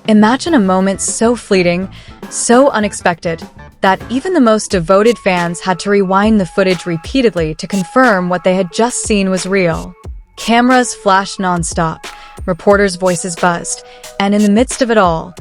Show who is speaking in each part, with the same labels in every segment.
Speaker 1: Imagine a moment so fleeting, so unexpected, that even the most devoted fans had to rewind the footage repeatedly to confirm what they had just seen was real. Cameras flashed non-stop, reporters' voices buzzed, and in the midst of it all,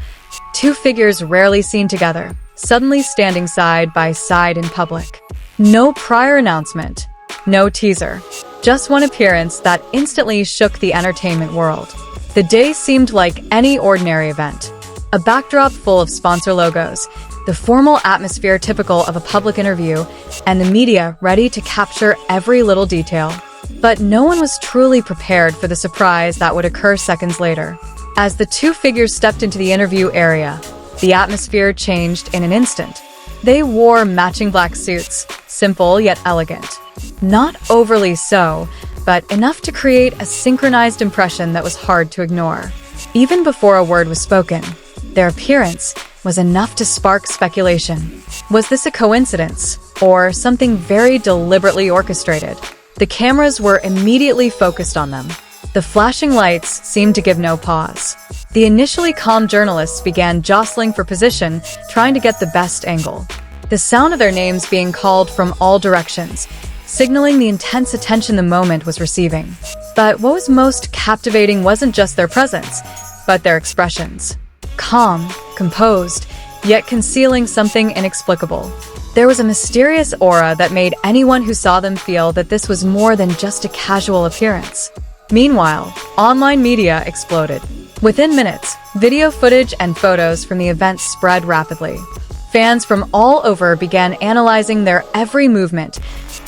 Speaker 1: two figures rarely seen together, suddenly standing side by side in public. No prior announcement, no teaser, just one appearance that instantly shook the entertainment world. The day seemed like any ordinary event. A backdrop full of sponsor logos, the formal atmosphere typical of a public interview, and the media ready to capture every little detail. But no one was truly prepared for the surprise that would occur seconds later. As the two figures stepped into the interview area, the atmosphere changed in an instant. They wore matching black suits, simple yet elegant. Not overly so, but enough to create a synchronized impression that was hard to ignore. Even before a word was spoken, their appearance was enough to spark speculation. Was this a coincidence, or something very deliberately orchestrated? The cameras were immediately focused on them. The flashing lights seemed to give no pause. The initially calm journalists began jostling for position, trying to get the best angle. The sound of their names being called from all directions, signaling the intense attention the moment was receiving. But what was most captivating wasn't just their presence, but their expressions. Calm, composed, yet concealing something inexplicable. There was a mysterious aura that made anyone who saw them feel that this was more than just a casual appearance. Meanwhile, online media exploded. Within minutes, video footage and photos from the event spread rapidly. Fans from all over began analyzing their every movement,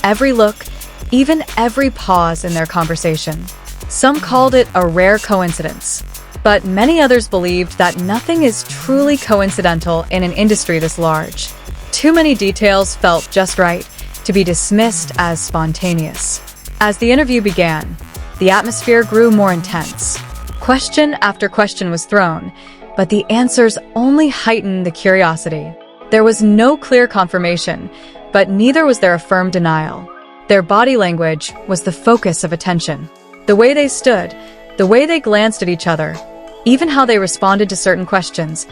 Speaker 1: every look, even every pause in their conversation. Some called it a rare coincidence, but many others believed that nothing is truly coincidental in an industry this large. Too many details felt just right to be dismissed as spontaneous. As the interview began, the atmosphere grew more intense. Question after question was thrown, but the answers only heightened the curiosity. There was no clear confirmation, but neither was there a firm denial. Their body language was the focus of attention. The way they stood, the way they glanced at each other, even how they responded to certain questions,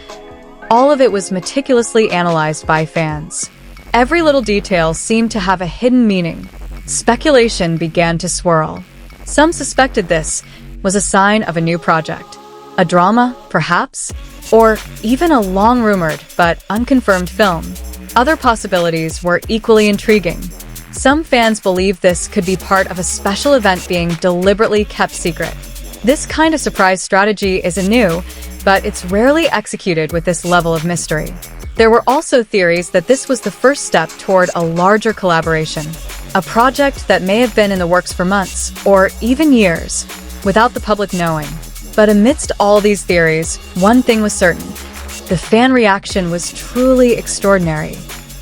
Speaker 1: all of it was meticulously analyzed by fans. Every little detail seemed to have a hidden meaning. Speculation began to swirl. Some suspected this was a sign of a new project. A drama, perhaps? Or even a long-rumored but unconfirmed film. Other possibilities were equally intriguing. Some fans believed this could be part of a special event being deliberately kept secret. This kind of surprise strategy isn't new, but it's rarely executed with this level of mystery. There were also theories that this was the first step toward a larger collaboration, a project that may have been in the works for months, or even years, without the public knowing. But amidst all these theories, one thing was certain. The fan reaction was truly extraordinary.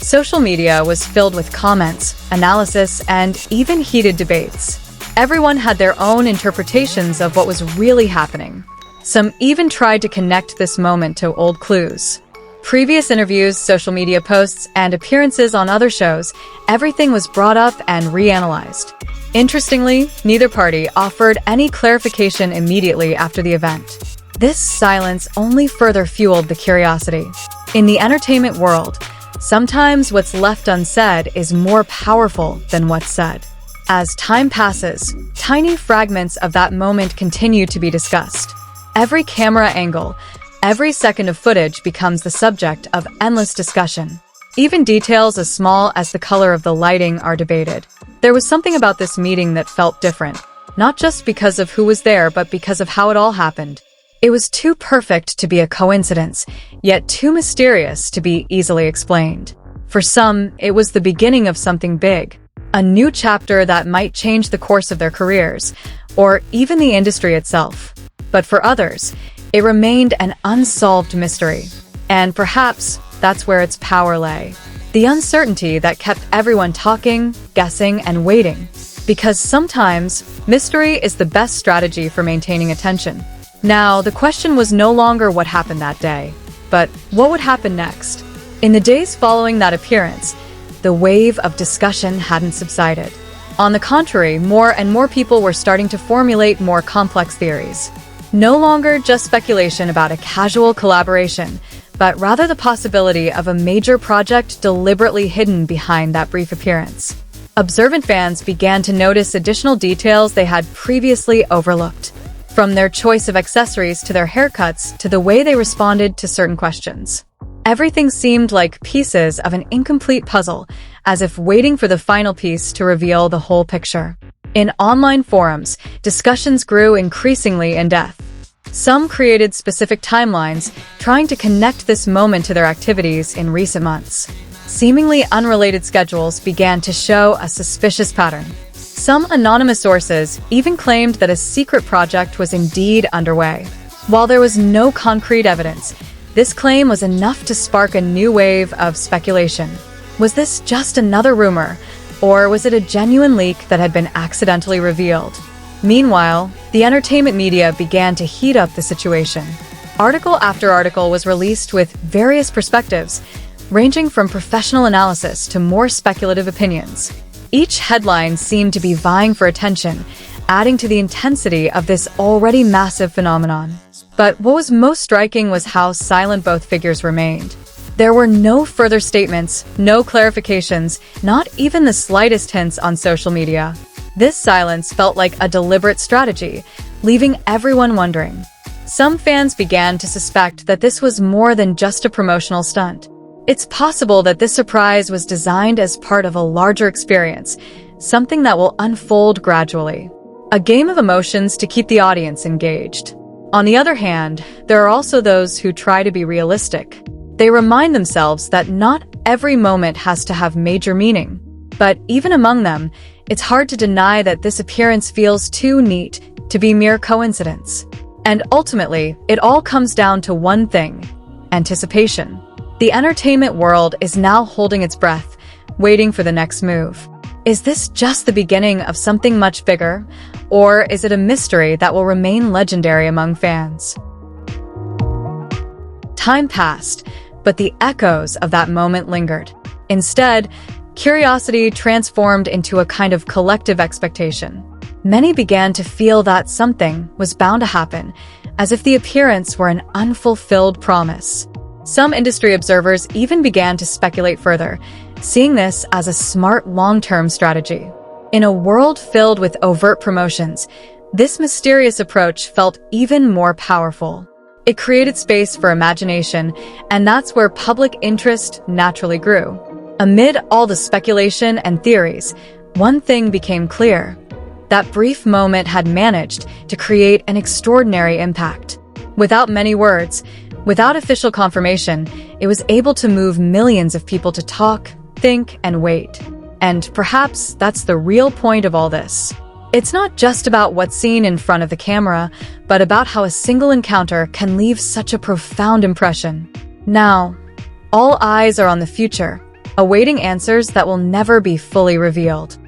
Speaker 1: Social media was filled with comments, analysis, and even heated debates. Everyone had their own interpretations of what was really happening. Some even tried to connect this moment to old clues. Previous interviews, social media posts, and appearances on other shows, everything was brought up and reanalyzed. Interestingly, neither party offered any clarification immediately after the event. This silence only further fueled the curiosity. In the entertainment world, sometimes what's left unsaid is more powerful than what's said. As time passes, tiny fragments of that moment continue to be discussed. Every camera angle, every second of footage becomes the subject of endless discussion. Even details as small as the color of the lighting are debated. There was something about this meeting that felt different, not just because of who was there, but because of how it all happened. It was too perfect to be a coincidence, yet too mysterious to be easily explained. For some, it was the beginning of something big, a new chapter that might change the course of their careers, or even the industry itself. But for others, it remained an unsolved mystery. And perhaps that's where its power lay. The uncertainty that kept everyone talking, guessing, and waiting. Because sometimes, mystery is the best strategy for maintaining attention. Now, the question was no longer what happened that day, but what would happen next? In the days following that appearance, the wave of discussion hadn't subsided. On the contrary, more and more people were starting to formulate more complex theories. No longer just speculation about a casual collaboration, but rather the possibility of a major project deliberately hidden behind that brief appearance. Observant fans began to notice additional details they had previously overlooked, from their choice of accessories to their haircuts to the way they responded to certain questions. Everything seemed like pieces of an incomplete puzzle, as if waiting for the final piece to reveal the whole picture. In online forums, discussions grew increasingly in-depth. Some created specific timelines, trying to connect this moment to their activities in recent months. Seemingly unrelated schedules began to show a suspicious pattern. Some anonymous sources even claimed that a secret project was indeed underway. While there was no concrete evidence, this claim was enough to spark a new wave of speculation. Was this just another rumor, or was it a genuine leak that had been accidentally revealed? Meanwhile, the entertainment media began to heat up the situation. Article after article was released with various perspectives, ranging from professional analysis to more speculative opinions. Each headline seemed to be vying for attention, adding to the intensity of this already massive phenomenon. But what was most striking was how silent both figures remained. There were no further statements, no clarifications, not even the slightest hints on social media. This silence felt like a deliberate strategy, leaving everyone wondering. Some fans began to suspect that this was more than just a promotional stunt. It's possible that this surprise was designed as part of a larger experience, something that will unfold gradually. A game of emotions to keep the audience engaged. On the other hand, there are also those who try to be realistic. They remind themselves that not every moment has to have major meaning. But even among them, it's hard to deny that this appearance feels too neat to be mere coincidence. And ultimately, it all comes down to one thing: anticipation. The entertainment world is now holding its breath, waiting for the next move. Is this just the beginning of something much bigger, or is it a mystery that will remain legendary among fans? Time passed, but the echoes of that moment lingered. Instead, curiosity transformed into a kind of collective expectation. Many began to feel that something was bound to happen, as if the appearance were an unfulfilled promise. Some industry observers even began to speculate further, seeing this as a smart long-term strategy. In a world filled with overt promotions, this mysterious approach felt even more powerful. It created space for imagination, and that's where public interest naturally grew. Amid all the speculation and theories, one thing became clear: that brief moment had managed to create an extraordinary impact. Without many words, without official confirmation, it was able to move millions of people to talk, think, and wait. And perhaps that's the real point of all this. It's not just about what's seen in front of the camera, but about how a single encounter can leave such a profound impression. Now, all eyes are on the future, awaiting answers that will never be fully revealed.